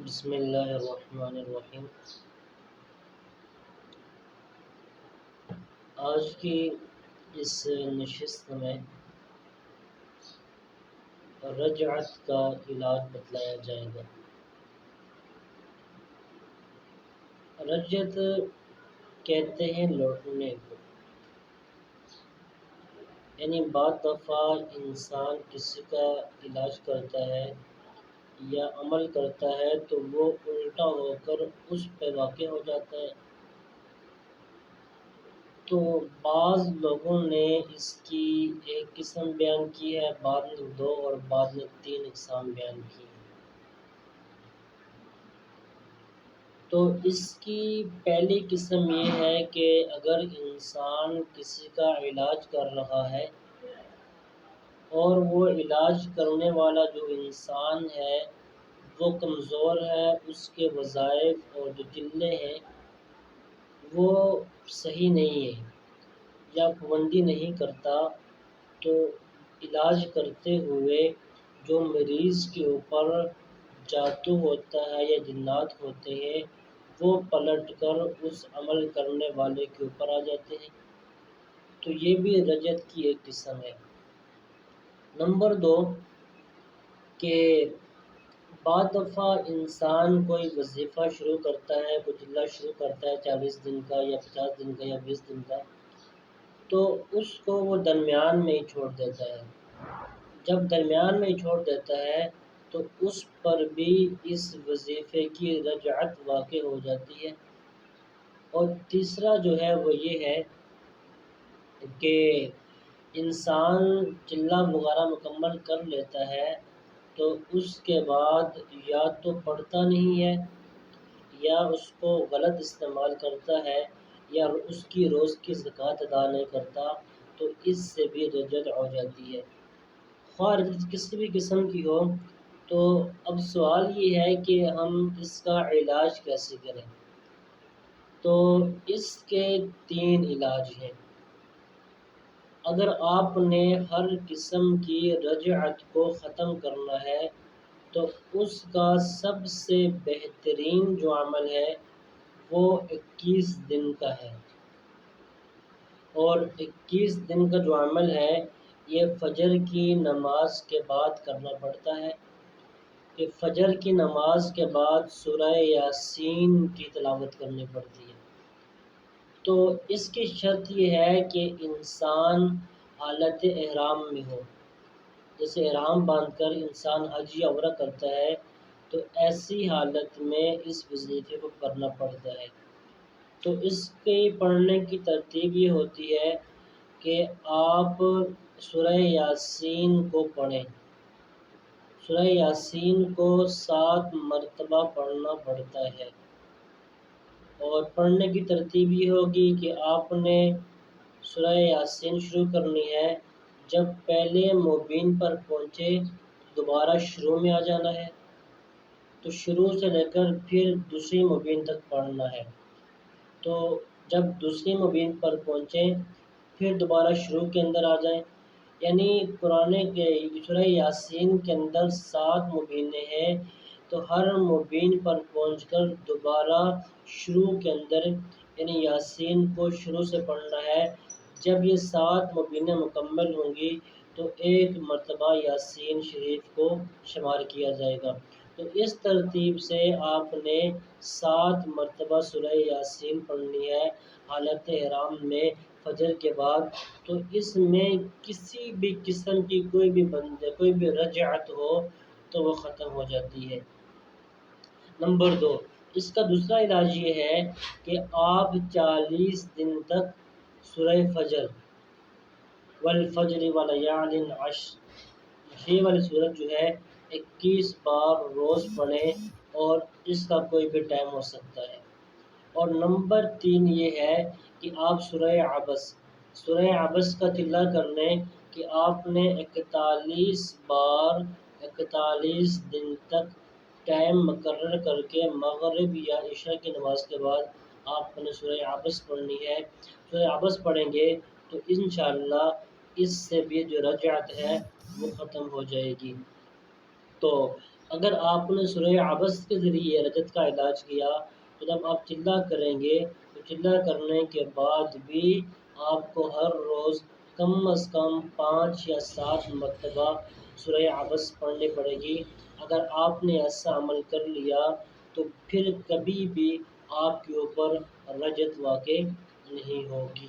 بسم اللہ الرحمن الرحیم۔ آج کی اس نشست میں رجعت کا علاج بتلایا جائے گا۔ رجعت کہتے ہیں لوٹنے کو، یعنی بعض دفعہ انسان کسی کا علاج کرتا ہے یا عمل کرتا ہے تو وہ الٹا ہو کر اس پہ واقع ہو جاتا ہے۔ تو بعض لوگوں نے اس کی ایک قسم بیان کی ہے، بعض نے دو اور بعض نے تین اقسام بیان کی ہیں۔ تو اس کی پہلی قسم یہ ہے کہ اگر انسان کسی کا علاج کر رہا ہے اور وہ علاج کرنے والا جو انسان ہے وہ کمزور ہے، اس کے وظائف اور جو چلے ہیں وہ صحیح نہیں ہے یا پابندی نہیں کرتا، تو علاج کرتے ہوئے جو مریض کے اوپر جادو ہوتا ہے یا جنات ہوتے ہیں وہ پلٹ کر اس عمل کرنے والے کے اوپر آ جاتے ہیں۔ تو یہ بھی رجعت کی ایک قسم ہے۔ نمبر 2 کہ بعض دفعہ انسان کوئی وظیفہ شروع کرتا ہے، کوئی چلہ شروع کرتا ہے 40 دن کا یا 50 دن کا یا 20 دن کا، تو اس کو وہ درمیان میں ہی چھوڑ دیتا ہے۔ جب درمیان میں ہی چھوڑ دیتا ہے تو اس پر بھی اس وظیفے کی رجعت واقع ہو جاتی ہے۔ اور تیسرا جو ہے وہ یہ ہے کہ انسان چلہ وغیرہ مکمل کر لیتا ہے تو اس کے بعد یا تو پڑھتا نہیں ہے یا اس کو غلط استعمال کرتا ہے یا اس کی روز کی زکوٰۃ ادا نہیں کرتا، تو اس سے بھی رجعت ہو جاتی ہے۔ خواہ رجعت کسی بھی قسم کی ہو، تو اب سوال یہ ہے کہ ہم اس کا علاج کیسے کریں؟ تو اس کے 3 علاج ہیں۔ اگر آپ نے ہر قسم کی رجعت کو ختم کرنا ہے تو اس کا سب سے بہترین جو عمل ہے وہ 21 دن کا ہے، اور 21 دن کا جو عمل ہے یہ فجر کی نماز کے بعد کرنا پڑتا ہے کہ فجر کی نماز کے بعد سورہ یاسین کی تلاوت کرنی پڑتی ہے۔ تو اس کی شرط یہ ہے کہ انسان حالت احرام میں ہو، جیسے احرام باندھ کر انسان حج یا عمرہ کرتا ہے تو ایسی حالت میں اس وظیفے کو کرنا پڑتا ہے۔ تو اس کے پڑھنے کی ترتیب یہ ہوتی ہے کہ آپ سورہ یاسین کو پڑھیں۔ سورہ یاسین کو 7 مرتبہ پڑھنا پڑتا ہے، اور پڑھنے کی ترتیب یہ ہوگی کہ آپ نے سورہ یاسین شروع کرنی ہے، جب پہلے مبین پر پہنچے دوبارہ شروع میں آ جانا ہے، تو شروع سے لے کر پھر دوسری مبین تک پڑھنا ہے۔ تو جب دوسری مبین پر پہنچیں پھر دوبارہ شروع کے اندر آ جائیں، یعنی قرآن کے سورہ یاسین کے اندر 7 مبینیں ہیں، تو ہر مبین پر پہنچ کر دوبارہ شروع کے اندر یعنی یاسین کو شروع سے پڑھنا ہے۔ جب یہ 7 مبینیں مکمل ہوں گی تو ایک مرتبہ یاسین شریف کو شمار کیا جائے گا۔ تو اس ترتیب سے آپ نے 7 مرتبہ سورہ یاسین پڑھنی ہے حالت احرام میں فجر کے بعد۔ تو اس میں کسی بھی قسم کی کوئی بھی رجعت ہو تو وہ ختم ہو جاتی ہے۔ نمبر 2 اس کا دوسرا علاج یہ ہے کہ آپ 40 دن تک سورہ فجر والفجر ولیال عشر یہ والی سورت جو ہے 21 بار روز پڑھیں، اور اس کا کوئی بھی ٹائم ہو سکتا ہے۔ اور نمبر 3 یہ ہے کہ آپ سورہ عبس کا چلہ کر لیں کہ آپ نے 41 بار 41 دن تک ٹائم مقرر کر کے مغرب یا عشاء کی نماز کے بعد آپ نے سورہ عبس پڑھنی ہے۔ سورہ عبس پڑھیں گے تو انشاءاللہ اس سے بھی جو رجعت ہے وہ ختم ہو جائے گی۔ تو اگر آپ نے سورہ عبس کے ذریعے رجت کا علاج کیا تو جب آپ چلہ کریں گے تو چلہ کرنے کے بعد بھی آپ کو ہر روز کم از کم 5 یا 7 مرتبہ سورہ عبس پڑھنی پڑے گی۔ اگر آپ نے ایسا عمل کر لیا تو پھر کبھی بھی آپ کے اوپر رجت واقع نہیں ہوگی۔